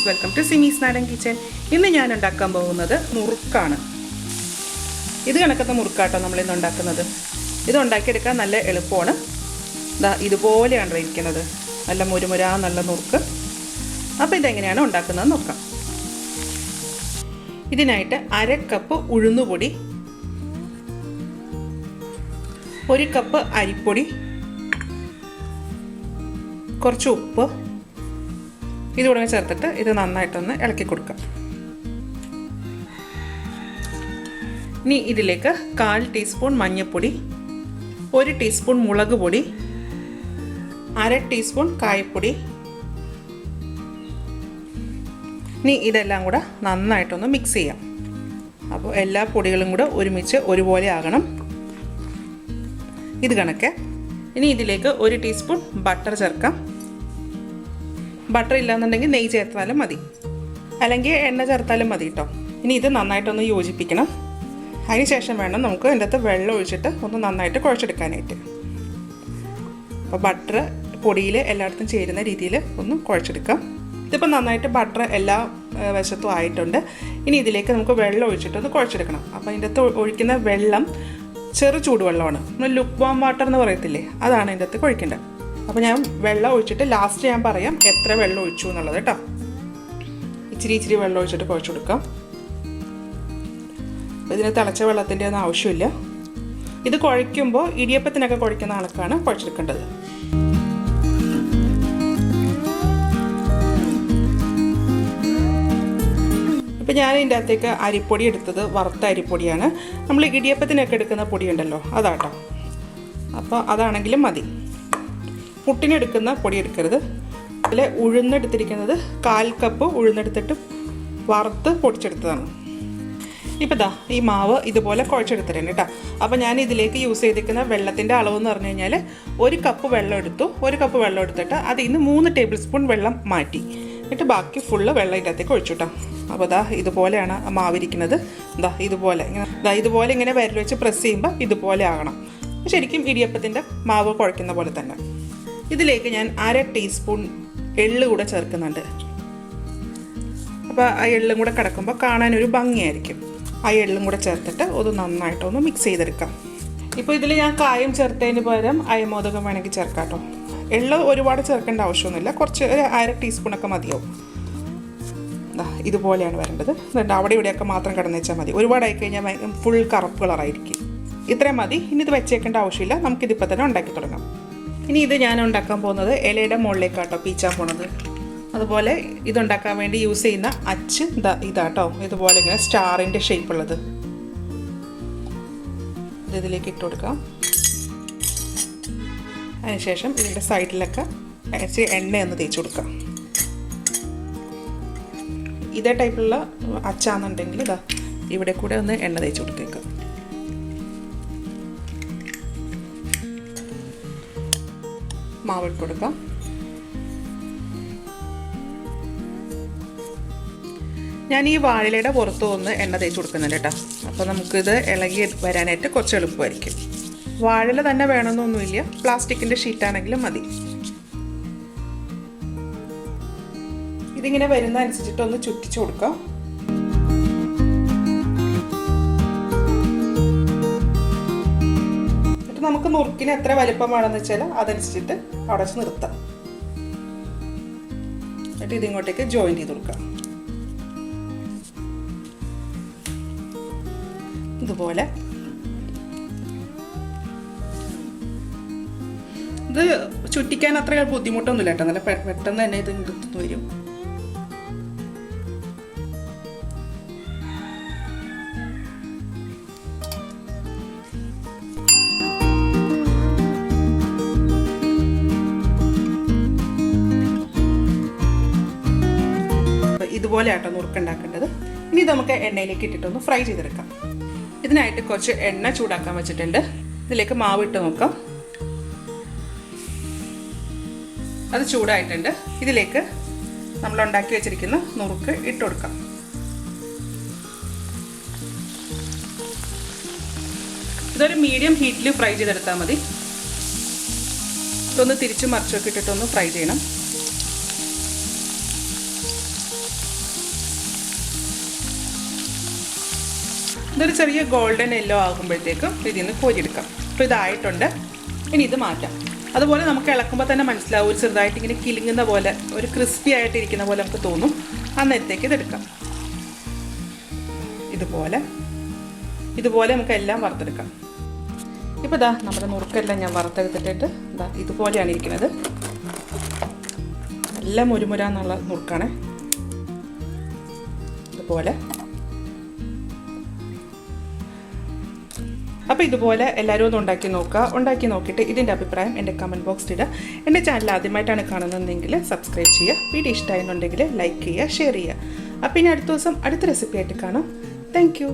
welcome to Simis Nadan kitchen. ഇന്ന് ഞാൻ ഉണ്ടാക്കാൻ പോകുന്നത് മുറുക്കാണ്. ഇത് കണക്കത്തെ മുറുക്കാട്ടോ നമ്മൾ ഇന്ന് ഉണ്ടാക്കുന്നത്. ഇത് ഉണ്ടാക്കിയെടുക്കാൻ നല്ല എളുപ്പമാണ്. ദാ ഇതുപോലെയാണ് ഇരിക്കുന്നത്. നല്ല മുരുമുരാ നല്ല മുറുക്ക്. അപ്പോൾ ഇതെങ്ങനെയാണ് ഉണ്ടാക്കുന്നത് നോക്കാം. ഇതിനായിട്ട് 1/2 കപ്പ് ഉഴുന്നുപൊടി, 1 കപ്പ് അരിപ്പൊടി, കുറച്ച് ഉപ്പ് ഇതുകൂടെ ചേർത്തിട്ട് ഇത് നന്നായിട്ടൊന്ന് ഇളക്കി കൊടുക്കാം. ഇനി ഇതിലേക്ക് 1/4 ടീസ്പൂൺ മഞ്ഞൾപ്പൊടി, 1 ടീസ്പൂൺ മുളക് പൊടി, 1/2 ടീസ്പൂൺ കായപ്പൊടി. ഇനി ഇതെല്ലാം കൂടെ നന്നായിട്ടൊന്ന് മിക്സ് ചെയ്യാം. അപ്പോൾ എല്ലാ പൊടികളും കൂടെ ഒരുമിച്ച് ഒരുപോലെ ആകണം. ഇത് കണക്കെ. ഇനി ഇതിലേക്ക് 1 ടീസ്പൂൺ ബട്ടർ ചേർക്കാം. ബട്ടർ ഇല്ലാന്നുണ്ടെങ്കിൽ നെയ്യ് ചേർത്താലും മതി, അല്ലെങ്കിൽ എണ്ണ ചേർത്താലും മതി കേട്ടോ. ഇനി ഇത് നന്നായിട്ടൊന്ന് യോജിപ്പിക്കണം. അതിന് ശേഷം വേണം നമുക്ക് ഇതിൻ്റെ അകത്ത് വെള്ളം ഒഴിച്ചിട്ട് ഒന്ന് നന്നായിട്ട് കുഴച്ചെടുക്കാനായിട്ട്. അപ്പോൾ ബട്ടർ പൊടിയിൽ എല്ലായിടത്തും ചേരുന്ന രീതിയിൽ ഒന്ന് കുഴച്ചെടുക്കാം. ഇതിപ്പോൾ നന്നായിട്ട് ബട്ടർ എല്ലാ വശത്തും ആയിട്ടുണ്ട്. ഇനി ഇതിലേക്ക് നമുക്ക് വെള്ളം ഒഴിച്ചിട്ടൊന്ന് കുഴച്ചെടുക്കണം. അപ്പോൾ ഇതിൻ്റെ അകത്ത് ഒഴിക്കുന്ന വെള്ളം ചെറു ചൂടുവെള്ളമാണ്. നമ്മൾ ലുക്വാം വാട്ടർ എന്ന് പറയത്തില്ലേ, അതാണ് ഇതിൻ്റെ അകത്ത് ഒഴിക്കേണ്ടത്. അപ്പോൾ ഞാൻ വെള്ളം ഒഴിച്ചിട്ട് ലാസ്റ്റ് ഞാൻ പറയാം എത്ര വെള്ളം ഒഴിച്ചു എന്നുള്ളത് കേട്ടോ. ഇച്ചിരി വെള്ളം ഒഴിച്ചിട്ട് കുഴച്ച് കൊടുക്കാം. അപ്പോൾ ഇതിന് തിളച്ച വെള്ളത്തിൻ്റെ ഒന്നും ആവശ്യമില്ല. ഇത് കുഴയ്ക്കുമ്പോൾ ഇടിയപ്പത്തിനൊക്കെ കുഴയ്ക്കുന്ന കണക്കാണ് കുഴച്ചെടുക്കേണ്ടത്. ഇപ്പോൾ ഞാൻ ഇതിൻ്റെ അകത്തേക്ക് അരിപ്പൊടി എടുത്തത് വറുത്ത അരിപ്പൊടിയാണ്. നമ്മൾ ഇടിയപ്പത്തിനൊക്കെ എടുക്കുന്ന പൊടിയുണ്ടല്ലോ അതാട്ടോ. അപ്പോൾ അതാണെങ്കിലും മതി. പുട്ടിനെടുക്കുന്ന പൊടി എടുക്കരുത്. അതിൽ ഉഴുന്നെടുത്തിരിക്കുന്നത് 1/4 കപ്പ് ഉഴുന്നെടുത്തിട്ട് വറുത്ത് പൊടിച്ചെടുത്തതാണ്. ഇപ്പോൾ ദാ ഈ മാവ് ഇതുപോലെ കുഴച്ചെടുത്തിട്ടുണ്ട് കേട്ടോ. അപ്പോൾ ഞാൻ ഇതിലേക്ക് യൂസ് ചെയ്തിരിക്കുന്ന വെള്ളത്തിൻ്റെ അളവെന്ന് പറഞ്ഞു കഴിഞ്ഞാൽ 1 കപ്പ് വെള്ളം എടുത്തു. 1 കപ്പ് വെള്ളം എടുത്തിട്ട് അതിൽ നിന്ന് 3 ടേബിൾ സ്പൂൺ വെള്ളം മാറ്റി, എന്നിട്ട് ബാക്കി ഫുള്ള് വെള്ളം ഇതിനകത്തേക്ക് ഒഴിച്ചു കേട്ടോ. അപ്പോൾ ദാ ഇതുപോലെയാണ് മാവിരിക്കുന്നത്. ഇതുപോലെ ഇങ്ങനെ വിരൽ വെച്ച് പ്രസ് ചെയ്യുമ്പോൾ ഇതുപോലെ ആകണം. ശരിക്കും ഇടിയപ്പത്തിൻ്റെ മാവ് കുഴയ്ക്കുന്ന പോലെ തന്നെ. ഇതിലേക്ക് ഞാൻ 1/2 ടീസ്പൂൺ എള്ള് കൂടെ ചേർക്കുന്നുണ്ട്. അപ്പോൾ ആ എള്ളും കൂടെ കിടക്കുമ്പോൾ കാണാനൊരു ഭംഗിയായിരിക്കും. ആ എള്ളും കൂടെ ചേർത്തിട്ട് ഒന്ന് നന്നായിട്ടൊന്ന് മിക്സ് ചെയ്തെടുക്കാം. ഇപ്പോൾ ഇതിൽ ഞാൻ കായം ചേർത്തതിന് പകരം അയമോദകം വേണമെങ്കിൽ ചേർക്കാം കേട്ടോ. എള്ള് ഒരുപാട് ചേർക്കേണ്ട ആവശ്യമൊന്നുമില്ല, കുറച്ച് ഒരു 1/2 ടീസ്പൂണൊക്കെ മതിയാവും. ഇതുപോലെയാണ് വരേണ്ടത്. എന്നിട്ട് അവിടെ ഇവിടെയൊക്കെ മാത്രം കിടന്നു വെച്ചാൽ മതി. ഒരുപാടായി കഴിഞ്ഞാൽ ഫുൾ കറുപ്പ് കളറായിരിക്കും. ഇത്രയും മതി. ഇനി ഇത് വെച്ചേക്കേണ്ട ആവശ്യമില്ല. നമുക്കിതിപ്പോൾ തന്നെ ഉണ്ടാക്കി തുടങ്ങാം. ഇനി ഇത് ഞാൻ ഉണ്ടാക്കാൻ പോകുന്നത് ഇലയുടെ മുകളിലേക്കാട്ടോ പീച്ചാൻ പോണത്. അതുപോലെ ഇതുണ്ടാക്കാൻ വേണ്ടി യൂസ് ചെയ്യുന്ന അച്ച് ഇതാട്ടോ. ഇതുപോലെ ഇങ്ങനെ സ്റ്റാറിൻ്റെ ഷേപ്പുള്ളത് ഇതിലേക്ക് ഇട്ട് കൊടുക്കാം. അതിനുശേഷം ഇതിൻ്റെ സൈഡിലൊക്കെ ഇച്ചിരി എണ്ണയൊന്ന് തേച്ച് കൊടുക്കാം. ഇതേ ടൈപ്പിലുള്ള അച്ചാന്നുണ്ടെങ്കിൽ ഇതാ ഇവിടെ കൂടെ ഒന്ന് എണ്ണ തേച്ച് കൊടുത്തേക്കാം. മാവിട്ട് കൊടുക്കാം. ഞാൻ ഈ വാഴയിലയുടെ പുറത്ത് ഒന്ന് എണ്ണ തേച്ച് കൊടുക്കുന്നുണ്ട് കേട്ടോ. അപ്പോൾ നമുക്കിത് ഇളകി വരാനായിട്ട് കുറച്ച് എളുപ്പമായിരിക്കും. വാഴയില തന്നെ വേണമെന്നൊന്നുമില്ല, പ്ലാസ്റ്റിക്കിൻ്റെ ഷീറ്റാണെങ്കിലും മതി. ഇതിങ്ങനെ വരുന്ന അനുസരിച്ചിട്ട് ഒന്ന് ചുറ്റിച്ചു കൊടുക്കാം. നമുക്ക് നുറുക്കിന് എത്ര വലിപ്പം വേണമെന്ന് വെച്ചാൽ അതനുസരിച്ചിട്ട് അവിടെ വെച്ച് നിർത്താം. എന്നിട്ട് ഇതിങ്ങോട്ടേക്ക് ജോയിൻ ചെയ്ത് കൊടുക്കാം. ഇതുപോലെ ഇത് ചുറ്റിക്കാൻ അത്ര ബുദ്ധിമുട്ടൊന്നുമില്ല കേട്ടോ. നല്ല പെട്ടെന്ന് തന്നെ ഇത് നിർത്തുന്നു വരും. ഇതുപോലെ ആട്ടോ നുറുക്കുണ്ടാക്കേണ്ടത്. ഇനി നമുക്ക് എണ്ണയിലേക്ക് ഇട്ടിട്ടൊന്ന് ഫ്രൈ ചെയ്തെടുക്കാം. ഇതിനായിട്ട് കുറച്ച് എണ്ണ ചൂടാക്കാൻ വെച്ചിട്ടുണ്ട്. ഇതിലേക്ക് മാവ് ഇട്ട് നോക്കാം. അത് ചൂടായിട്ടുണ്ട്. ഇതിലേക്ക് നമ്മൾ ഉണ്ടാക്കി വെച്ചിരിക്കുന്ന നുറുക്ക് ഇട്ട് കൊടുക്കാം. ഇതൊരു മീഡിയം ഹീറ്റിൽ ഫ്രൈ ചെയ്തെടുത്താൽ മതി. ഇതൊന്ന് തിരിച്ച് മറിച്ചൊക്കെ ഇട്ടിട്ടൊന്ന് ഫ്രൈ ചെയ്യണം. ഇതൊരു ചെറിയ ഗോൾഡൻ യെല്ലോ ആകുമ്പോഴത്തേക്കും ഇതിൽ നിന്ന് കോരിയെടുക്കാം. അപ്പോൾ ഇതായിട്ടുണ്ട്. ഇനി ഇത് മാറ്റാം. അതുപോലെ നമുക്ക് ഇളക്കുമ്പോൾ തന്നെ മനസ്സിലാവും ഒരു ചെറുതായിട്ട് ഇങ്ങനെ കിലുങ്ങുന്ന പോലെ, ഒരു ക്രിസ്പി ആയിട്ടിരിക്കുന്ന പോലെ നമുക്ക് തോന്നും. അന്നേരത്തേക്ക് ഇതെടുക്കാം. ഇതുപോലെ നമുക്ക് എല്ലാം വറുത്തെടുക്കാം. ഇപ്പോൾ ഇതാ നമ്മുടെ നുറുക്കെല്ലാം ഞാൻ വറുത്തെടുത്തിട്ട് ഇതാ ഇതുപോലെയാണ് ഇരിക്കുന്നത്. എല്ലാം മുരുമുരാന്നുള്ള നുറുക്കാണ്. ഇതുപോലെ. അപ്പോൾ ഇതുപോലെ എല്ലാവരും ഒന്ന് ഉണ്ടാക്കി നോക്കുക. ഉണ്ടാക്കി നോക്കിയിട്ട് ഇതിൻ്റെ അഭിപ്രായം എൻ്റെ കമൻറ്റ് ബോക്സിൽ ഇടുക. എൻ്റെ ചാനൽ ആദ്യമായിട്ടാണ് കാണുന്നതെങ്കിൽ സബ്സ്ക്രൈബ് ചെയ്യുക. വീഡിയോ ഇഷ്ടമായെന്നുണ്ടെങ്കിൽ ലൈക്ക് ചെയ്യുക, ഷെയർ ചെയ്യുക. അപ്പോൾ ഇനി അടുത്ത ദിവസം അടുത്ത റെസിപ്പി ആയിട്ട് കാണാം. Thank you.